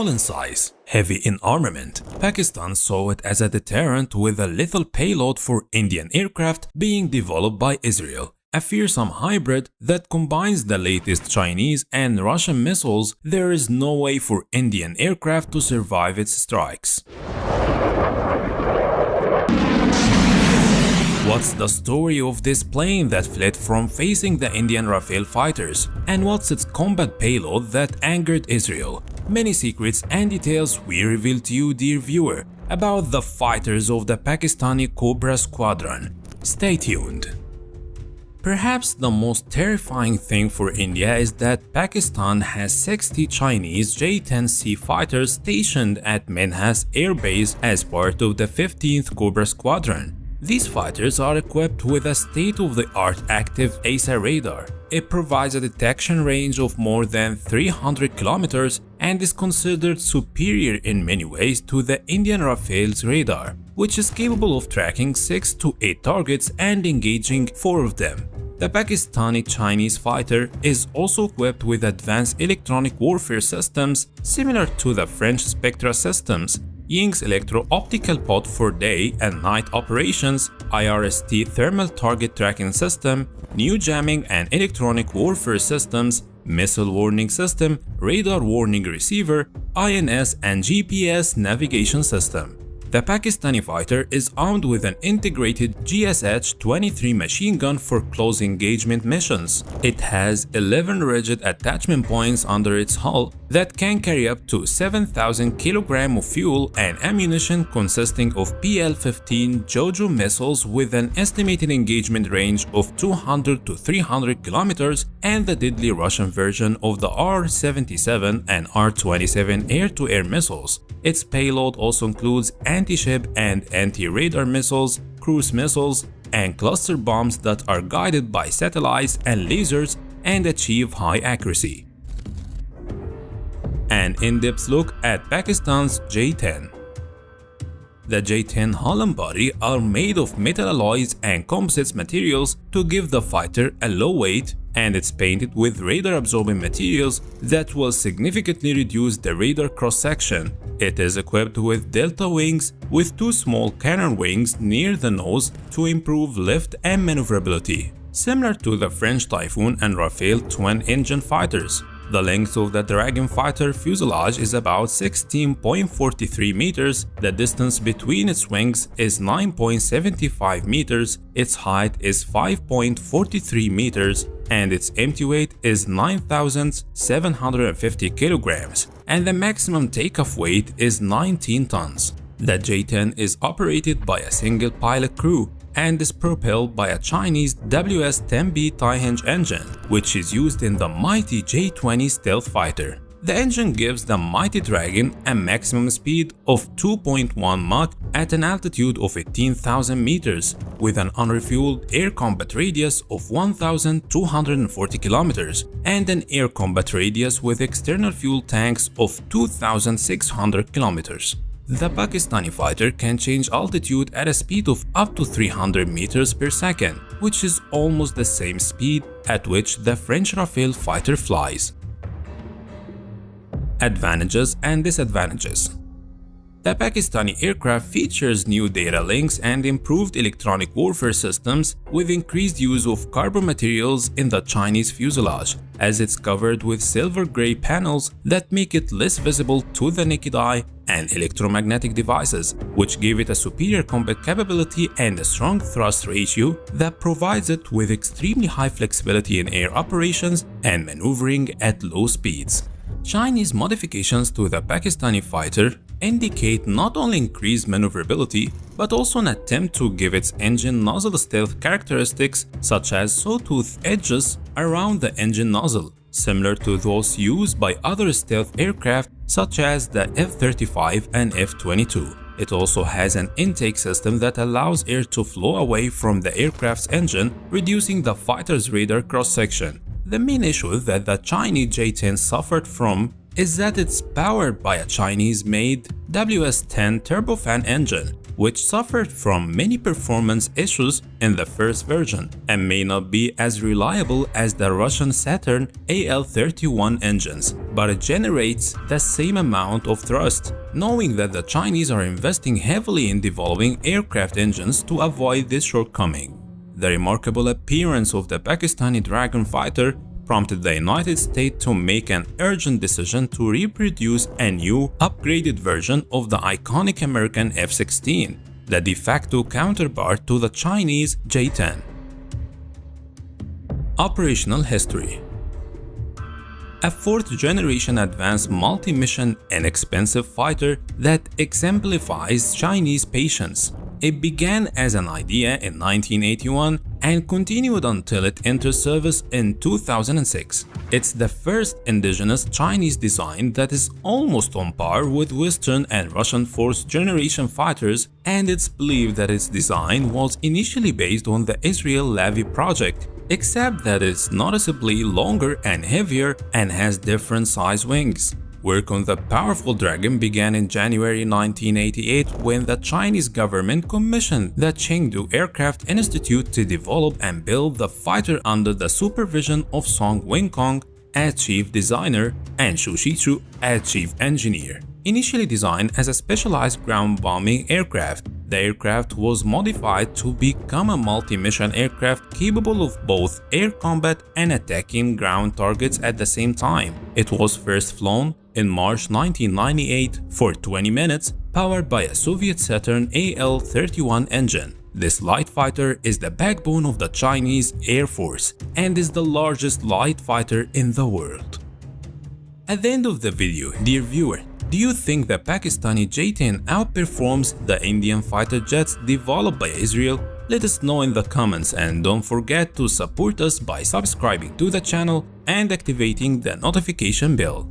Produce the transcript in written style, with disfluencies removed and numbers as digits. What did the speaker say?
Small in size, heavy in armament, Pakistan saw it as a deterrent with a lethal payload for Indian aircraft being developed by Israel. A fearsome hybrid that combines the latest Chinese and Russian missiles. There is no way for Indian aircraft to survive its strikes. What's the story of this plane that fled from facing the Indian Rafale fighters? And what's its combat payload that angered Israel? Many secrets and details we reveal to you, dear viewer, about the fighters of the Pakistani Cobra squadron. Stay tuned. Perhaps the most terrifying thing for India is that Pakistan has 60 Chinese J-10C fighters stationed at Menhas Air Base as part of the 15th Cobra Squadron. These fighters are equipped with a state-of-the-art active AESA radar. It provides a detection range of more than 300 kilometers and is considered superior in many ways to the Indian Rafales radar, which is capable of tracking 6 to 8 targets and engaging 4 of them. The Pakistani Chinese fighter is also equipped with advanced electronic warfare systems similar to the French Spectra systems, Ying's electro-optical pod for day and night operations, IRST thermal target tracking system, new jamming and electronic warfare systems, missile warning system, radar warning receiver, INS and GPS navigation system. The Pakistani fighter is armed with an integrated GSH-23 machine gun for close engagement missions. It has 11 rigid attachment points under its hull that can carry up to 7,000 kg of fuel and ammunition consisting of PL-15 Jojo missiles with an estimated engagement range of 200 to 300 km and the deadly Russian version of the R-77 and R-27 air-to-air missiles. Its payload also includes anti-ship and anti-radar missiles, cruise missiles, and cluster bombs that are guided by satellites and lasers and achieve high accuracy. An in-depth look at Pakistan's J-10. The J-10 hull and body are made of metal alloys and composites materials to give the fighter a low weight, and it's painted with radar-absorbing materials that will significantly reduce the radar cross-section. It is equipped with delta wings with 2 small cannon wings near the nose to improve lift and maneuverability, similar to the French Typhoon and Rafale twin-engine fighters. The length of the Dragon fighter fuselage is about 16.43 meters, the distance between its wings is 9.75 meters, its height is 5.43 meters, and its empty weight is 9,750 kilograms, and the maximum takeoff weight is 19 tons. The J-10 is operated by a single pilot crew and is propelled by a Chinese WS-10B tie-hinge engine, which is used in the mighty J-20 stealth fighter. The engine gives the mighty Dragon a maximum speed of 2.1 Mach at an altitude of 18,000 meters, with an unrefueled air combat radius of 1,240 kilometers and an air combat radius with external fuel tanks of 2,600 kilometers. The Pakistani fighter can change altitude at a speed of up to 300 meters per second, which is almost the same speed at which the French Rafale fighter flies. Advantages and disadvantages. The Pakistani aircraft features new data links and improved electronic warfare systems with increased use of carbon materials in the Chinese fuselage, as it's covered with silver-gray panels that make it less visible to the naked eye, and electromagnetic devices, which give it a superior combat capability and a strong thrust ratio that provides it with extremely high flexibility in air operations and maneuvering at low speeds. Chinese modifications to the Pakistani fighter indicate not only increased maneuverability, but also an attempt to give its engine nozzle stealth characteristics such as sawtooth edges around the engine nozzle, similar to those used by other stealth aircraft such as the F-35 and F-22. It also has an intake system that allows air to flow away from the aircraft's engine, reducing the fighter's radar cross-section. The main issue that the Chinese J-10 suffered from is that it's powered by a Chinese-made WS-10 turbofan engine, which suffered from many performance issues in the first version and may not be as reliable as the Russian Saturn AL-31 engines, but it generates the same amount of thrust, knowing that the Chinese are investing heavily in developing aircraft engines to avoid this shortcoming. The remarkable appearance of the Pakistani Dragon fighter prompted the United States to make an urgent decision to reproduce a new, upgraded version of the iconic American F-16, the de facto counterpart to the Chinese J-10. Operational history. A fourth-generation advanced multi-mission inexpensive fighter that exemplifies Chinese patience. It began as an idea in 1981 and continued until it entered service in 2006. It's the first indigenous Chinese design that is almost on par with Western and Russian fourth-generation fighters, and it's believed that its design was initially based on the Israel Lavi project, except that it's noticeably longer and heavier and has different size wings. Work on the powerful Dragon began in January 1988 when the Chinese government commissioned the Chengdu Aircraft Institute to develop and build the fighter under the supervision of Song Wenkong as chief designer and Xu Shichu as chief engineer. Initially designed as a specialized ground bombing aircraft, the aircraft was modified to become a multi-mission aircraft capable of both air combat and attacking ground targets at the same time. It was first flown in March 1998 for 20 minutes, powered by a Soviet Saturn AL-31 engine. This light fighter is the backbone of the Chinese Air Force and is the largest light fighter in the world. At the end of the video, dear viewer, do you think the Pakistani J-10 outperforms the Indian fighter jets developed by Israel? Let us know in the comments, and don't forget to support us by subscribing to the channel and activating the notification bell.